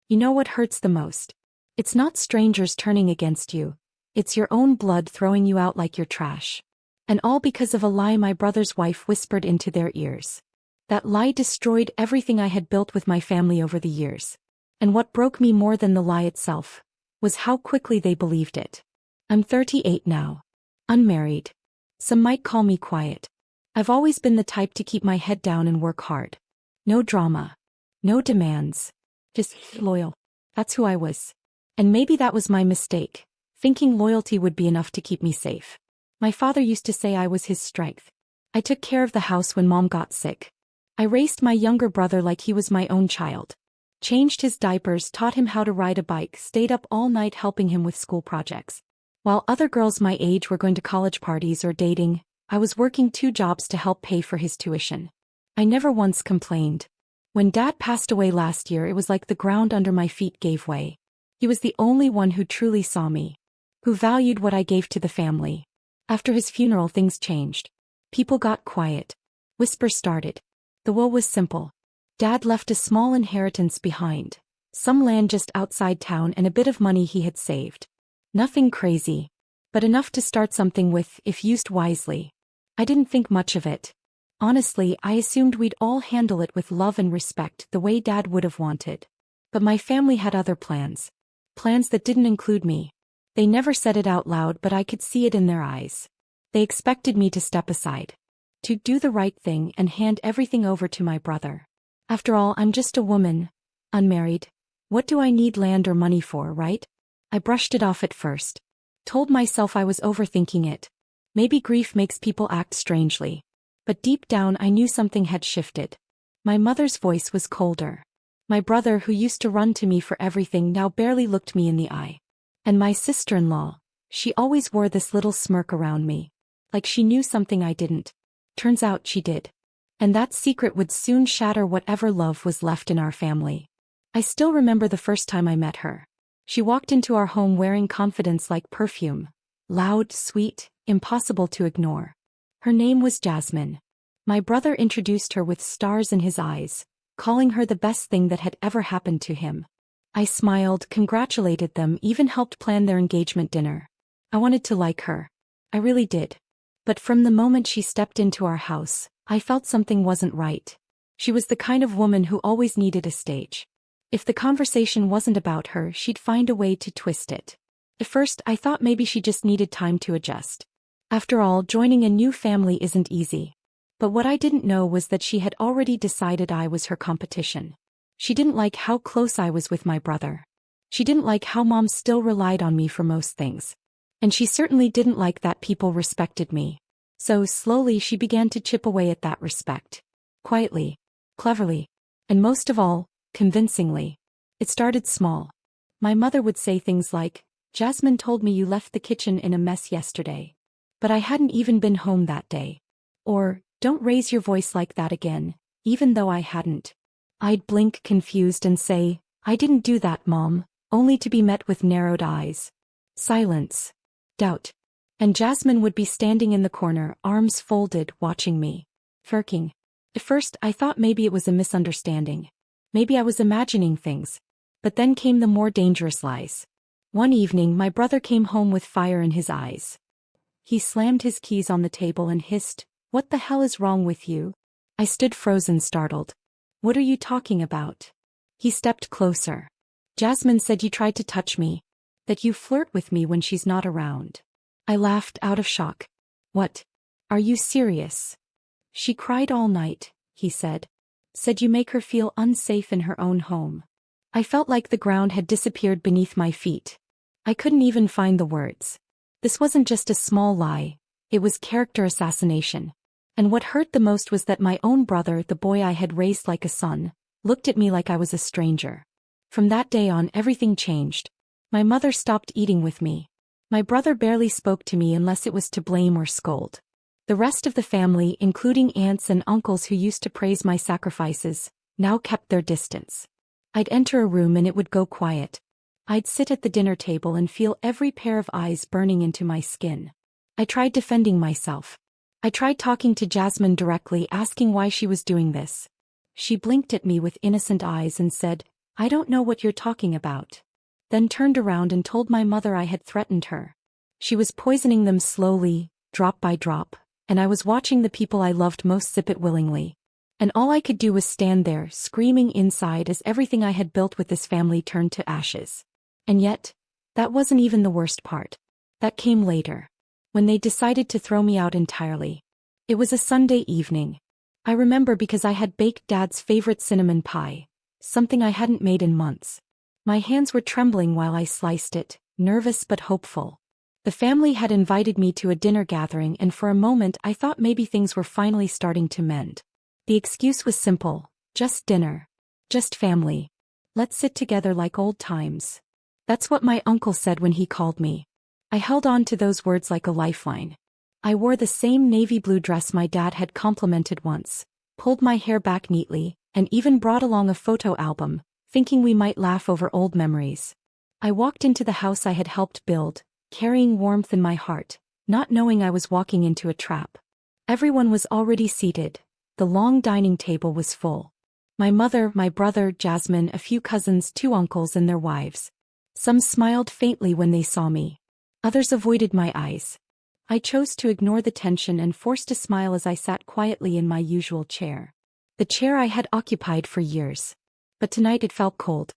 You know what hurts the most? It's not strangers turning against you. It's your own blood throwing you out like you're trash. And all because of a lie my brother's wife whispered into their ears. That lie destroyed everything I had built with my family over the years. And what broke me more than the lie itself was how quickly they believed it. I'm 38 now. Unmarried. Some might call me quiet. I've always been the type to keep my head down and work hard. No drama. No demands. Just loyal. That's who I was. And maybe that was my mistake, thinking loyalty would be enough to keep me safe. My father used to say I was his strength. I took care of the house when Mom got sick. I raised my younger brother like he was my own child. Changed his diapers, taught him how to ride a bike, stayed up all night helping him with school projects. While other girls my age were going to college parties or dating, I was working 2 jobs to help pay for his tuition. I never once complained. When Dad passed away last year, it was like the ground under my feet gave way. He was the only one who truly saw me, who valued what I gave to the family. After his funeral, things changed. People got quiet. Whispers started. The will was simple. Dad left a small inheritance behind, some land just outside town and a bit of money he had saved. Nothing crazy, but enough to start something with if used wisely. I didn't think much of it. Honestly, I assumed we'd all handle it with love and respect the way Dad would have wanted. But my family had other plans. Plans that didn't include me. They never said it out loud, but I could see it in their eyes. They expected me to step aside, to do the right thing and hand everything over to my brother. After all, I'm just a woman, unmarried. What do I need land or money for, right? I brushed it off at first. Told myself I was overthinking it. Maybe grief makes people act strangely. But deep down I knew something had shifted. My mother's voice was colder. My brother, who used to run to me for everything, now barely looked me in the eye. And my sister-in-law, she always wore this little smirk around me, like she knew something I didn't. Turns out she did. And that secret would soon shatter whatever love was left in our family. I still remember the first time I met her. She walked into our home wearing confidence like perfume. Loud, sweet, impossible to ignore. Her name was Jasmine. My brother introduced her with stars in his eyes, calling her the best thing that had ever happened to him. I smiled, congratulated them, even helped plan their engagement dinner. I wanted to like her. I really did. But from the moment she stepped into our house, I felt something wasn't right. She was the kind of woman who always needed a stage. If the conversation wasn't about her, she'd find a way to twist it. At first, I thought maybe she just needed time to adjust. After all, joining a new family isn't easy. But what I didn't know was that she had already decided I was her competition. She didn't like how close I was with my brother. She didn't like how Mom still relied on me for most things. And she certainly didn't like that people respected me. So slowly she began to chip away at that respect. Quietly, cleverly, and most of all, convincingly. It started small. My mother would say things like, "Jasmine told me you left the kitchen in a mess yesterday. But I hadn't even been home that day." Or, "Don't raise your voice like that again," even though I hadn't. I'd blink confused and say, "I didn't do that, Mom," only to be met with narrowed eyes. Silence. Doubt. And Jasmine would be standing in the corner, arms folded, watching me. Firking. At first, I thought maybe it was a misunderstanding. Maybe I was imagining things. But then came the more dangerous lies. One evening, my brother came home with fire in his eyes. He slammed his keys on the table and hissed, "What the hell is wrong with you?" I stood frozen, startled. "What are you talking about?" He stepped closer. "Jasmine said you tried to touch me. That you flirt with me when she's not around." I laughed out of shock. "What? Are you serious?" "She cried all night," he said. "Said you make her feel unsafe in her own home." I felt like the ground had disappeared beneath my feet. I couldn't even find the words. This wasn't just a small lie, it was character assassination. And what hurt the most was that my own brother, the boy I had raised like a son, looked at me like I was a stranger. From that day on, everything changed. My mother stopped eating with me. My brother barely spoke to me unless it was to blame or scold. The rest of the family, including aunts and uncles who used to praise my sacrifices, now kept their distance. I'd enter a room and it would go quiet. I'd sit at the dinner table and feel every pair of eyes burning into my skin. I tried defending myself. I tried talking to Jasmine directly, asking why she was doing this. She blinked at me with innocent eyes and said, "I don't know what you're talking about." Then turned around and told my mother I had threatened her. She was poisoning them slowly, drop by drop, and I was watching the people I loved most sip it willingly. And all I could do was stand there, screaming inside as everything I had built with this family turned to ashes. And yet, that wasn't even the worst part. That came later, when they decided to throw me out entirely. It was a Sunday evening. I remember because I had baked Dad's favorite cinnamon pie, something I hadn't made in months. My hands were trembling while I sliced it, nervous but hopeful. The family had invited me to a dinner gathering, and for a moment I thought maybe things were finally starting to mend. The excuse was simple: just dinner. Just family. Let's sit together like old times. That's what my uncle said when he called me. I held on to those words like a lifeline. I wore the same navy blue dress my dad had complimented once, pulled my hair back neatly, and even brought along a photo album, thinking we might laugh over old memories. I walked into the house I had helped build, carrying warmth in my heart, not knowing I was walking into a trap. Everyone was already seated. The long dining table was full. My mother, my brother, Jasmine, a few cousins, 2 uncles and their wives. Some smiled faintly when they saw me. Others avoided my eyes. I chose to ignore the tension and forced a smile as I sat quietly in my usual chair. The chair I had occupied for years. But tonight it felt cold.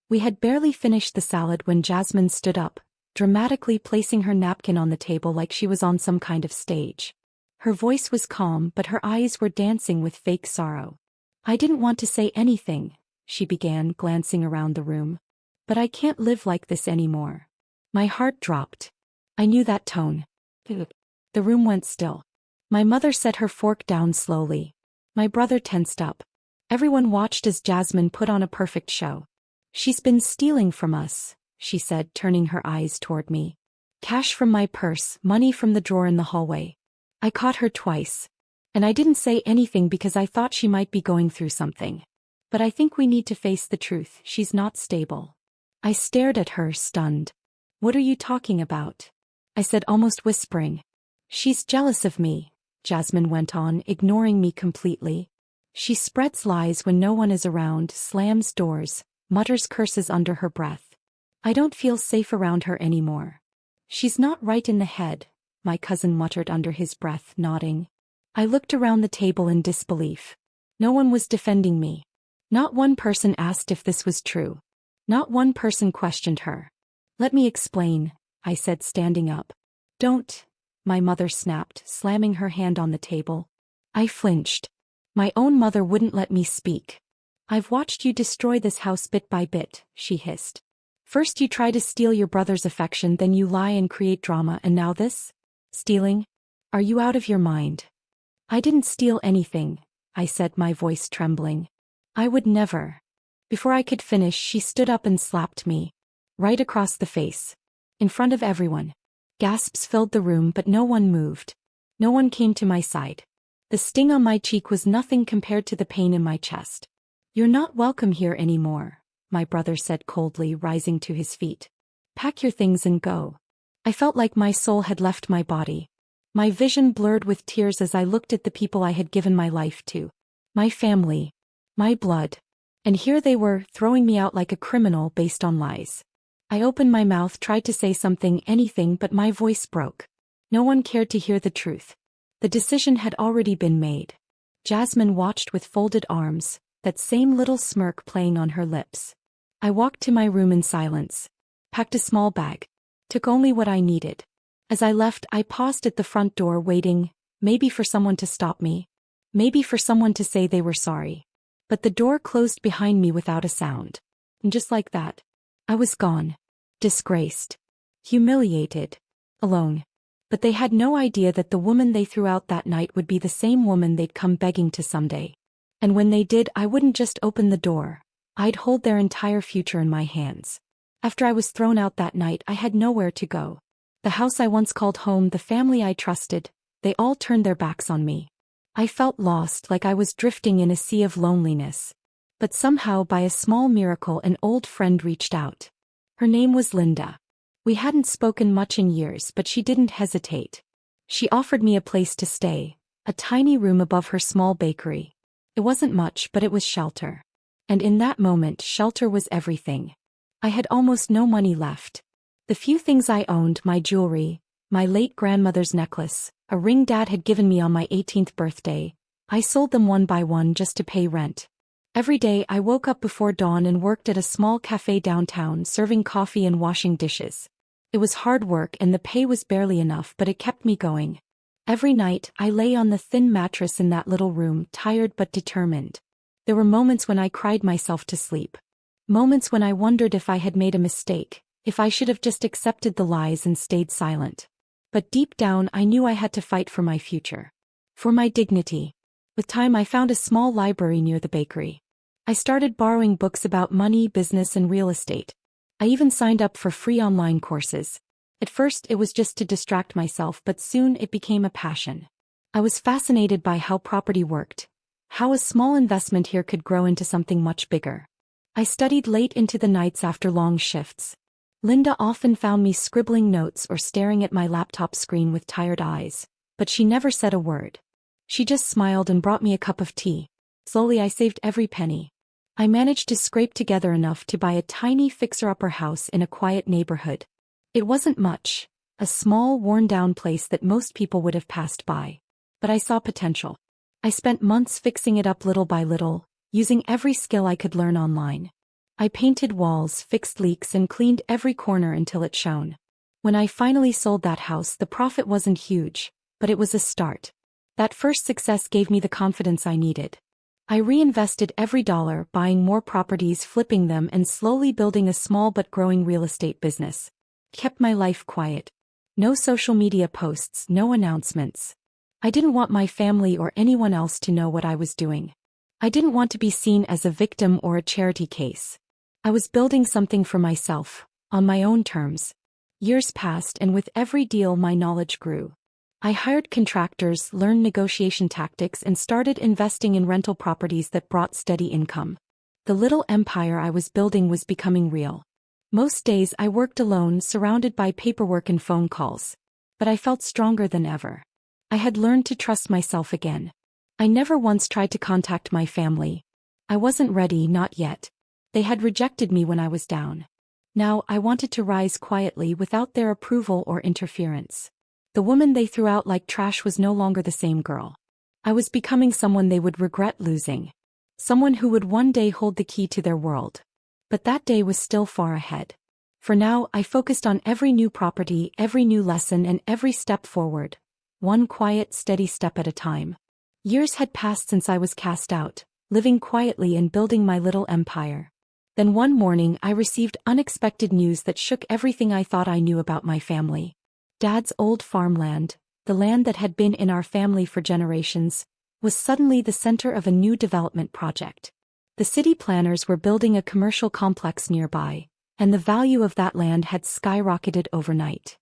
We had barely finished the salad when Jasmine stood up, dramatically placing her napkin on the table like she was on some kind of stage. Her voice was calm, but her eyes were dancing with fake sorrow. "I didn't want to say anything," she began, glancing around the room. "But I can't live like this anymore." My heart dropped. I knew that tone. The room went still. My mother set her fork down slowly. My brother tensed up. Everyone watched as Jasmine put on a perfect show. "She's been stealing from us," she said, turning her eyes toward me. "Cash from my purse, money from the drawer in the hallway." I caught her twice. And I didn't say anything because I thought she might be going through something. "But I think we need to face the truth. She's not stable." I stared at her, stunned. "What are you talking about?" I said, almost whispering. "She's jealous of me," Jasmine went on, ignoring me completely. "She spreads lies when no one is around, slams doors, mutters curses under her breath. I don't feel safe around her anymore." "She's not right in the head," my cousin muttered under his breath, nodding. I looked around the table in disbelief. No one was defending me. Not one person asked if this was true. Not one person questioned her. "Let me explain," I said, standing up. "Don't," my mother snapped, slamming her hand on the table. I flinched. My own mother wouldn't let me speak. "I've watched you destroy this house bit by bit," she hissed. "First you try to steal your brother's affection, then you lie and create drama, and now this? Stealing? Are you out of your mind?" "I didn't steal anything," I said, my voice trembling. "I would never." Before I could finish, she stood up and slapped me. Right across the face. In front of everyone. Gasps filled the room, but no one moved. No one came to my side. The sting on my cheek was nothing compared to the pain in my chest. "You're not welcome here anymore," my brother said coldly, rising to his feet. "Pack your things and go." I felt like my soul had left my body. My vision blurred with tears as I looked at the people I had given my life to. My family. My blood. And here they were, throwing me out like a criminal based on lies. I opened my mouth, tried to say something, anything, but my voice broke. No one cared to hear the truth. The decision had already been made. Jasmine watched with folded arms, that same little smirk playing on her lips. I walked to my room in silence. Packed a small bag. Took only what I needed. As I left, I paused at the front door, waiting, maybe for someone to stop me. Maybe for someone to say they were sorry. But the door closed behind me without a sound. And just like that, I was gone. Disgraced. Humiliated. Alone. But they had no idea that the woman they threw out that night would be the same woman they'd come begging to someday. And when they did, I wouldn't just open the door. I'd hold their entire future in my hands. After I was thrown out that night, I had nowhere to go. The house I once called home, the family I trusted, they all turned their backs on me. I felt lost, like I was drifting in a sea of loneliness. But somehow, by a small miracle, an old friend reached out. Her name was Linda. We hadn't spoken much in years, but she didn't hesitate. She offered me a place to stay, a tiny room above her small bakery. It wasn't much, but it was shelter. And in that moment, shelter was everything. I had almost no money left. The few things I owned, my jewelry, my late grandmother's necklace, a ring Dad had given me on my 18th birthday, I sold them one by one just to pay rent. Every day I woke up before dawn and worked at a small cafe downtown, serving coffee and washing dishes. It was hard work and the pay was barely enough, but it kept me going. Every night, I lay on the thin mattress in that little room, tired but determined. There were moments when I cried myself to sleep. Moments when I wondered if I had made a mistake, if I should have just accepted the lies and stayed silent. But deep down I knew I had to fight for my future. For my dignity. With time I found a small library near the bakery. I started borrowing books about money, business, and real estate. I even signed up for free online courses. At first it was just to distract myself, but soon it became a passion. I was fascinated by how property worked, how a small investment here could grow into something much bigger. I studied late into the nights after long shifts. Linda often found me scribbling notes or staring at my laptop screen with tired eyes, but she never said a word. She just smiled and brought me a cup of tea. Slowly I saved every penny. I managed to scrape together enough to buy a tiny fixer-upper house in a quiet neighborhood. It wasn't much, a small, worn-down place that most people would have passed by. But I saw potential. I spent months fixing it up little by little, using every skill I could learn online. I painted walls, fixed leaks, and cleaned every corner until it shone. When I finally sold that house, the profit wasn't huge, but it was a start. That first success gave me the confidence I needed. I reinvested every dollar, buying more properties, flipping them, and slowly building a small but growing real estate business. Kept my life quiet. No social media posts, no announcements. I didn't want my family or anyone else to know what I was doing. I didn't want to be seen as a victim or a charity case. I was building something for myself, on my own terms. Years passed, and with every deal my knowledge grew. I hired contractors, learned negotiation tactics, and started investing in rental properties that brought steady income. The little empire I was building was becoming real. Most days I worked alone, surrounded by paperwork and phone calls. But I felt stronger than ever. I had learned to trust myself again. I never once tried to contact my family. I wasn't ready, not yet. They had rejected me when I was down. Now I wanted to rise quietly without their approval or interference. The woman they threw out like trash was no longer the same girl. I was becoming someone they would regret losing. Someone who would one day hold the key to their world. But that day was still far ahead. For now, I focused on every new property, every new lesson, and every step forward. One quiet, steady step at a time. Years had passed since I was cast out, living quietly and building my little empire. Then one morning I received unexpected news that shook everything I thought I knew about my family. Dad's old farmland, the land that had been in our family for generations, was suddenly the center of a new development project. The city planners were building a commercial complex nearby, and the value of that land had skyrocketed overnight.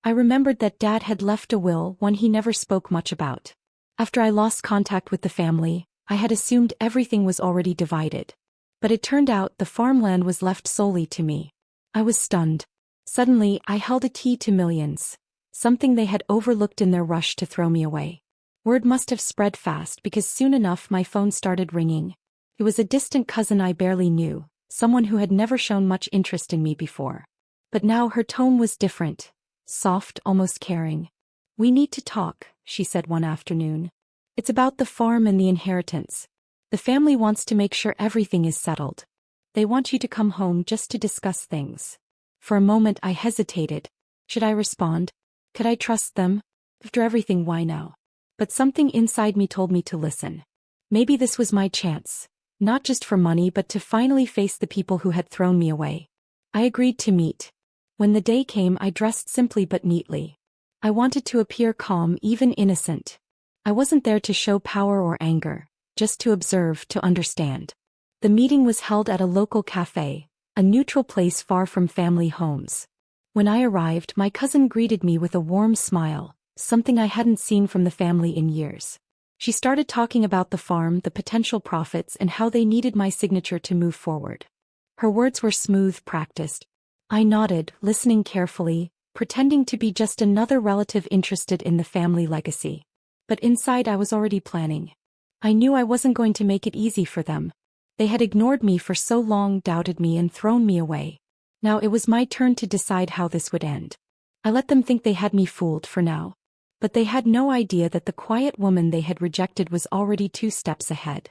I remembered that Dad had left a will, one he never spoke much about. After I lost contact with the family, I had assumed everything was already divided. But it turned out the farmland was left solely to me. I was stunned. Suddenly, I held a key to millions, something they had overlooked in their rush to throw me away. Word must have spread fast because soon enough my phone started ringing. It was a distant cousin I barely knew, someone who had never shown much interest in me before. But now her tone was different, soft, almost caring. "We need to talk," she said one afternoon. "It's about the farm and the inheritance. The family wants to make sure everything is settled. They want you to come home just to discuss things." For a moment I hesitated. Should I respond? Could I trust them? After everything, why now? But something inside me told me to listen. Maybe this was my chance, not just for money but to finally face the people who had thrown me away. I agreed to meet. When the day came, I dressed simply but neatly. I wanted to appear calm, even innocent. I wasn't there to show power or anger, just to observe, to understand. The meeting was held at a local cafe, a neutral place far from family homes. When I arrived, my cousin greeted me with a warm smile, something I hadn't seen from the family in years. She started talking about the farm, the potential profits, and how they needed my signature to move forward. Her words were smooth, practiced. I nodded, listening carefully, pretending to be just another relative interested in the family legacy. But inside I was already planning. I knew I wasn't going to make it easy for them. They had ignored me for so long, doubted me and thrown me away. Now it was my turn to decide how this would end. I let them think they had me fooled for now. But they had no idea that the quiet woman they had rejected was already 2 steps ahead.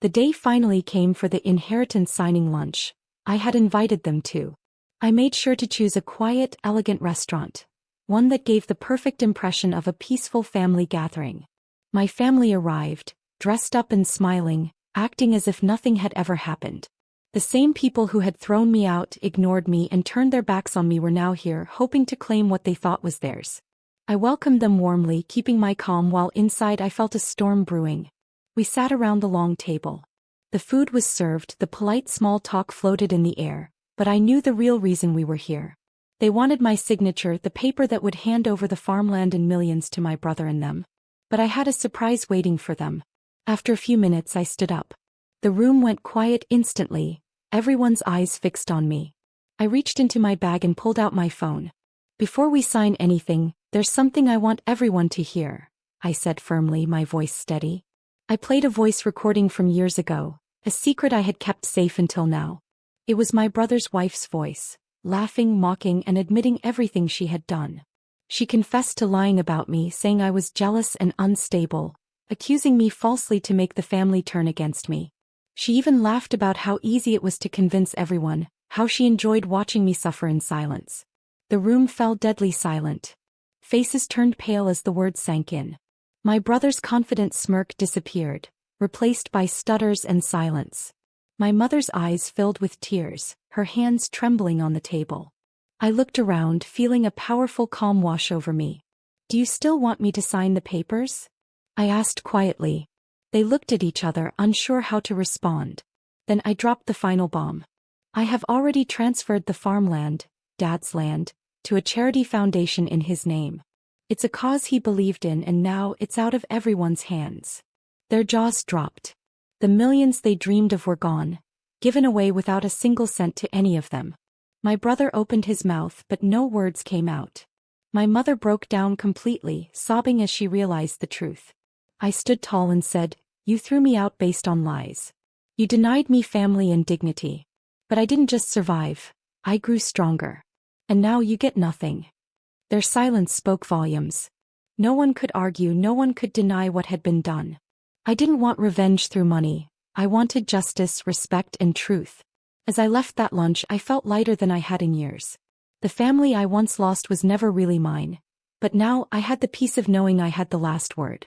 The day finally came for the inheritance signing lunch. I had invited them to. I made sure to choose a quiet, elegant restaurant. One that gave the perfect impression of a peaceful family gathering. My family arrived, dressed up and smiling, acting as if nothing had ever happened. The same people who had thrown me out, ignored me and turned their backs on me were now here, hoping to claim what they thought was theirs. I welcomed them warmly, keeping my calm while inside I felt a storm brewing. We sat around the long table. The food was served, the polite small talk floated in the air, but I knew the real reason we were here. They wanted my signature, the paper that would hand over the farmland and millions to my brother and them. But I had a surprise waiting for them. After a few minutes I stood up. The room went quiet instantly, everyone's eyes fixed on me. I reached into my bag and pulled out my phone. "Before we sign anything, there's something I want everyone to hear," I said firmly, my voice steady. I played a voice recording from years ago, a secret I had kept safe until now. It was my brother's wife's voice, laughing, mocking and admitting everything she had done. She confessed to lying about me, saying I was jealous and unstable, accusing me falsely to make the family turn against me. She even laughed about how easy it was to convince everyone, how she enjoyed watching me suffer in silence. The room fell deadly silent. Faces turned pale as the words sank in. My brother's confident smirk disappeared, replaced by stutters and silence. My mother's eyes filled with tears, her hands trembling on the table. I looked around, feeling a powerful calm wash over me. "Do you still want me to sign the papers?" I asked quietly. They looked at each other, unsure how to respond. Then I dropped the final bomb. "I have already transferred the farmland, Dad's land, to a charity foundation in his name. It's a cause he believed in and now it's out of everyone's hands." Their jaws dropped. The millions they dreamed of were gone, given away without a single cent to any of them. My brother opened his mouth but no words came out. My mother broke down completely, sobbing as she realized the truth. I stood tall and said, "You threw me out based on lies. You denied me family and dignity. But I didn't just survive, I grew stronger. And now you get nothing." Their silence spoke volumes. No one could argue, no one could deny what had been done. I didn't want revenge through money. I wanted justice, respect, and truth. As I left that lunch, I felt lighter than I had in years. The family I once lost was never really mine. But now I had the peace of knowing I had the last word.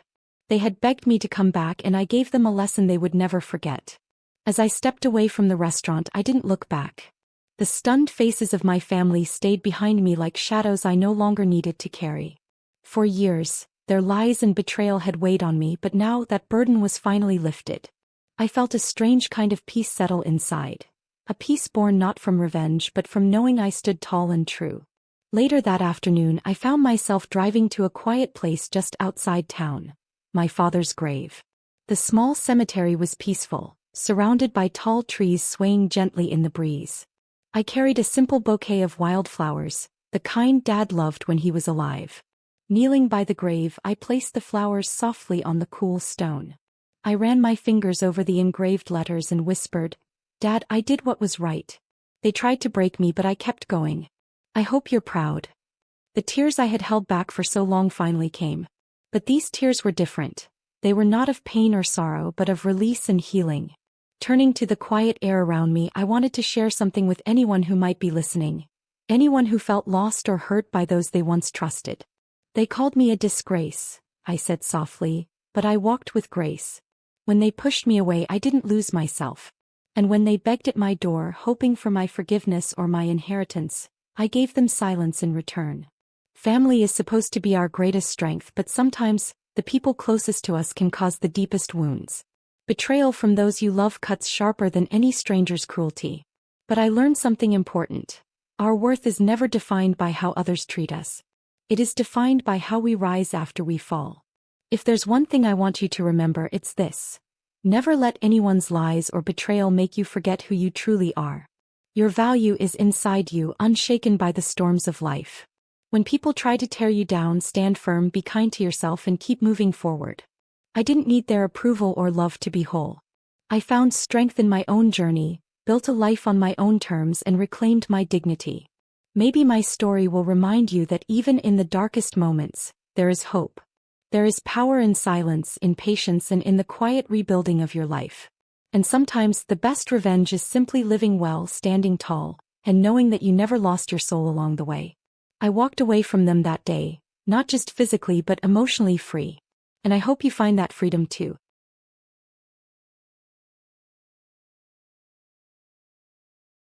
They had begged me to come back and I gave them a lesson they would never forget. As I stepped away from the restaurant, I didn't look back. The stunned faces of my family stayed behind me like shadows I no longer needed to carry. For years, their lies and betrayal had weighed on me, but now that burden was finally lifted. I felt a strange kind of peace settle inside. A peace born not from revenge but from knowing I stood tall and true. Later that afternoon, I found myself driving to a quiet place just outside town. My father's grave. The small cemetery was peaceful, surrounded by tall trees swaying gently in the breeze. I carried a simple bouquet of wildflowers, the kind Dad loved when he was alive. Kneeling by the grave, I placed the flowers softly on the cool stone. I ran my fingers over the engraved letters and whispered, "Dad, I did what was right. They tried to break me but I kept going. I hope you're proud." The tears I had held back for so long finally came. But these tears were different. They were not of pain or sorrow but of release and healing. Turning to the quiet air around me, I wanted to share something with anyone who might be listening. Anyone who felt lost or hurt by those they once trusted. "They called me a disgrace," I said softly, "but I walked with grace. When they pushed me away, I didn't lose myself. And when they begged at my door, hoping for my forgiveness or my inheritance, I gave them silence in return." Family is supposed to be our greatest strength, but sometimes, the people closest to us can cause the deepest wounds. Betrayal from those you love cuts sharper than any stranger's cruelty. But I learned something important. Our worth is never defined by how others treat us. It is defined by how we rise after we fall. If there's one thing I want you to remember, it's this. Never let anyone's lies or betrayal make you forget who you truly are. Your value is inside you, unshaken by the storms of life. When people try to tear you down, stand firm, be kind to yourself and keep moving forward. I didn't need their approval or love to be whole. I found strength in my own journey, built a life on my own terms, and reclaimed my dignity. Maybe my story will remind you that even in the darkest moments, there is hope. There is power in silence, in patience, and in the quiet rebuilding of your life. And sometimes the best revenge is simply living well, standing tall, and knowing that you never lost your soul along the way. I walked away from them that day, not just physically but emotionally free. And I hope you find that freedom too.